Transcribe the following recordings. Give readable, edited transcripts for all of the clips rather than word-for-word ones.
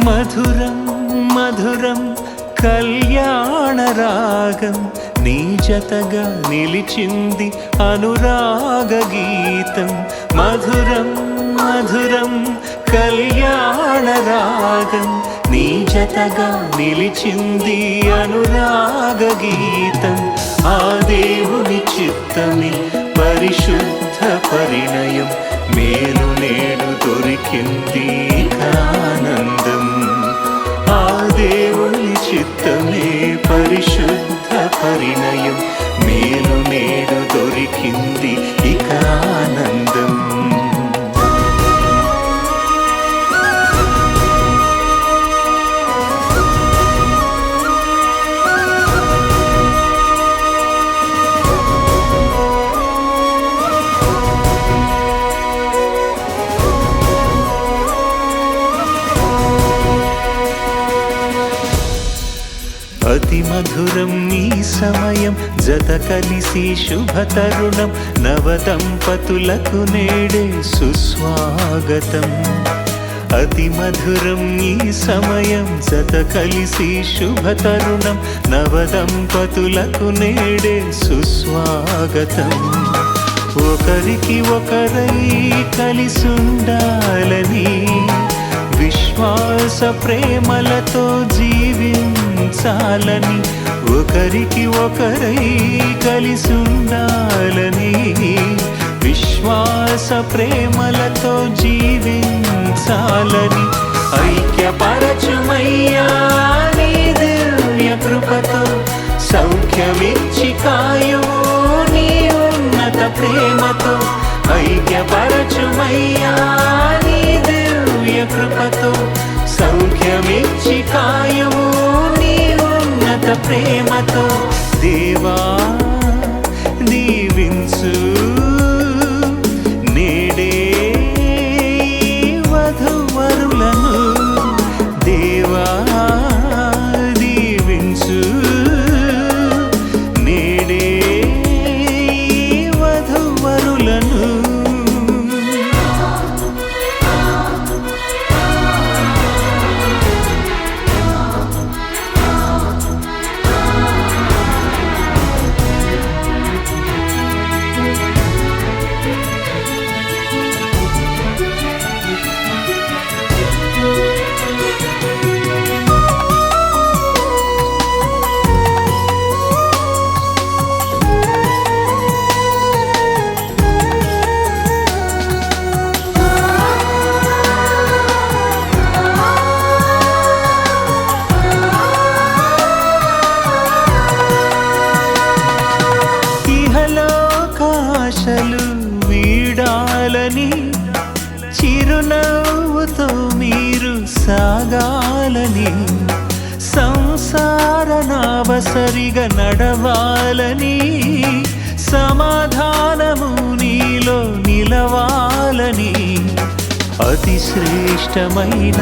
మధురం మధురం కళ్యాణ రాగం నీ జతగా నిలిచింది అనురాగ గీతం. మధురం మధురం కళ్యాణ రాగం నీ జతగా నిలిచింది అనురాగ గీతం. ఆ దేవుని చిత్తమే పరిశుద్ధ పరిణయం, మేలు నేడు దొరికింది ఆనందం. ఆ దేవుని చిత్తమే పరిశుద్ధ పరిణయం, మేలు నేడు దొరికింది ఇక ఆనందం. అతి మధురం ఈ సమయం, జత కలిసి శుభ తరుణం, నవదంపతులకు నేడే సుస్వాగతం. అతి మధురం ఈ సమయం, జత కలిసి శుభ తరుణం, నవదంపతులకు నేడే సుస్వాగతం. ఒకరికి ఒకరై కలిసుండాలని, విశ్వాస ప్రేమలతో జీవించాలని, ఒకరికి ఒకరై కలిసుండాలని, విశ్వాస ప్రేమలతో జీవించాలని, ఐక్యపరచుమయ్యా నీ దివ్య కృపతో, సౌఖ్యమిచ్చి కాయుము నీ ఉన్నత ప్రేమతో. ఐక్యపరచుమయ్యా నీ దివ్య కృపతో, సౌఖ్యమిచ్చి కాయుము నీ ఉన్నత ప్రేమతో. దేవా దీవించు నేడే వధూవరులను, దేవా దీవించు నేడే వధూవరులను. ఆశలు వీడాలని, చిరునవ్వుతో మీరు సాగాలని, సంసార నావసరిగా నడవాలని, సమాధానము నీలో నిలవాలని. అతి శ్రేష్టమైన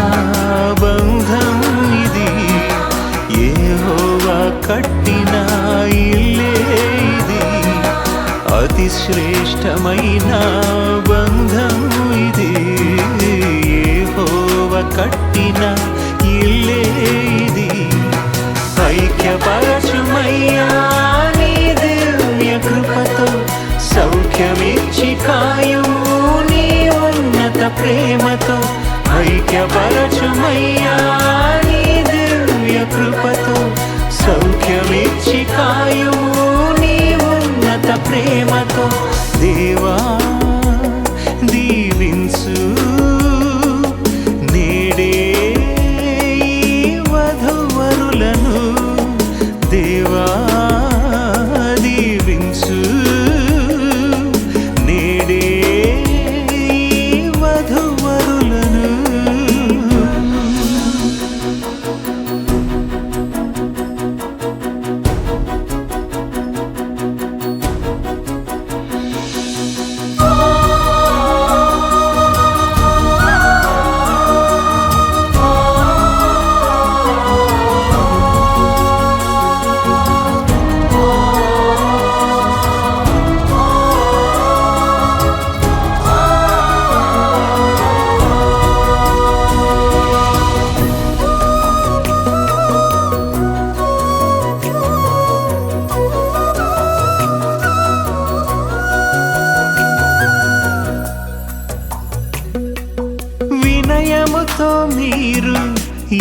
బంధం ఇది, యెహోవా కట్టిన ఇల్లే ఇది. అతి శ్రేష్టమైన బంధం ఇది, యెహోవా కట్టిన ఇల్లే ఇది. ఐక్యపరచుమయ్యా నీ దివ్య కృపతో, సౌఖ్యమిచ్చి కాయుము నీ ఉన్నత ప్రేమతో. ఐక్యపరచుమయ్యా నీ దివ్య కృపతో, సౌఖ్యమిచ్చి కాయుము నీ ఉన్నత ప్రేమతో. దేవా దీవించు నేడే వధూవరులను, దేవా దీవించు నేడే వధూవరులను.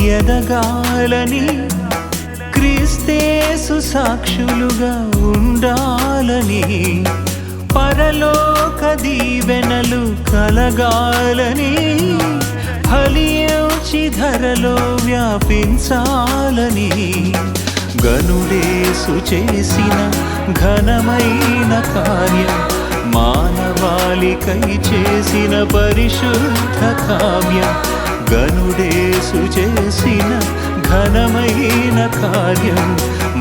ఎదగాలని క్రీస్తేసు సాక్షులుగా ఉండాలని పరలోక దీవెనలు కలగాలని ఫలించి ధరలో వ్యాపించాలని గనుడేసు చేసిన ఘనమైన కార్యం మానవాళికై చేసిన పరిశుద్ధ కావ్యం గనుడేసు చేసిన ఘనమైన కార్యం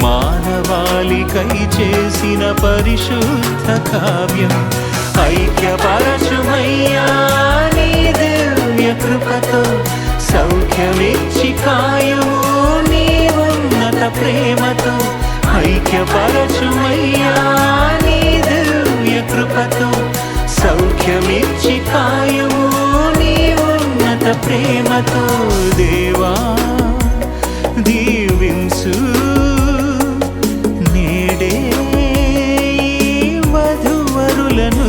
మానవాళికై చేసిన పరిశుద్ధ కావ్యం ఐక్యపరచుమయ్యా నీ దివ్య కృపతో సౌఖ్యమిచ్చి కాయుము నీ ఉన్నత ప్రేమతో ఐక్యపరచుమయ్యా నీ దివ్య కృపతో సౌఖ్యమిచ్చి కాయుము నీ ఉన్నత ప్రేమతో దేవా దీవించు నేడే వధువరులను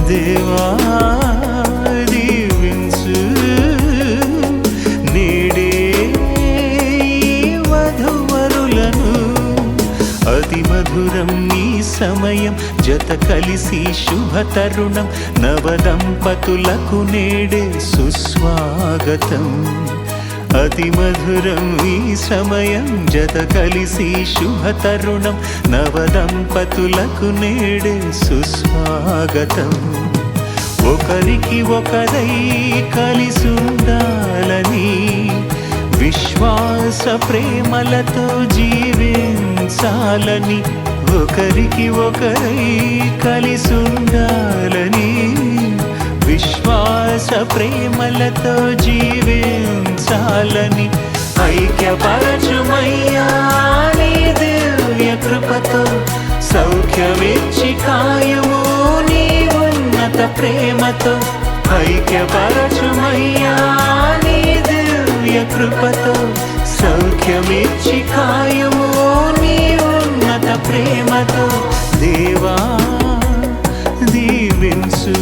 దేవా దీవించు నేడే వధువరులను అతి మధురం ఈ సమయం జత కలిసి శుభ తరుణం నవదంపతులకు నేడే సుస్వాగతం అతి మధురం ఈ సమయం జత కలిసి శుభ తరుణం నవదంపతులకు నేడే సుస్వాగతం ఒకరికి ఒకరై కలిసుండాలని విశ్వాస ప్రేమలతో జీవించాలని ఒకరికి ఒకరై కలిసుండాలని విశ్వాస ప్రేమలతో జీవించాలని ఐక్యపరచుమయ్యా నీ దివ్య కృపతో సౌఖ్యమిచ్చి కాయుము నీ ఉన్నత ప్రేమతో ఐక్యపరచుమయ్యా నీ దివ్య కృపతో సౌఖ్యమిచ్చి కాయుము నీ ఉన్నత ప్రేమతో దేవా దీవించు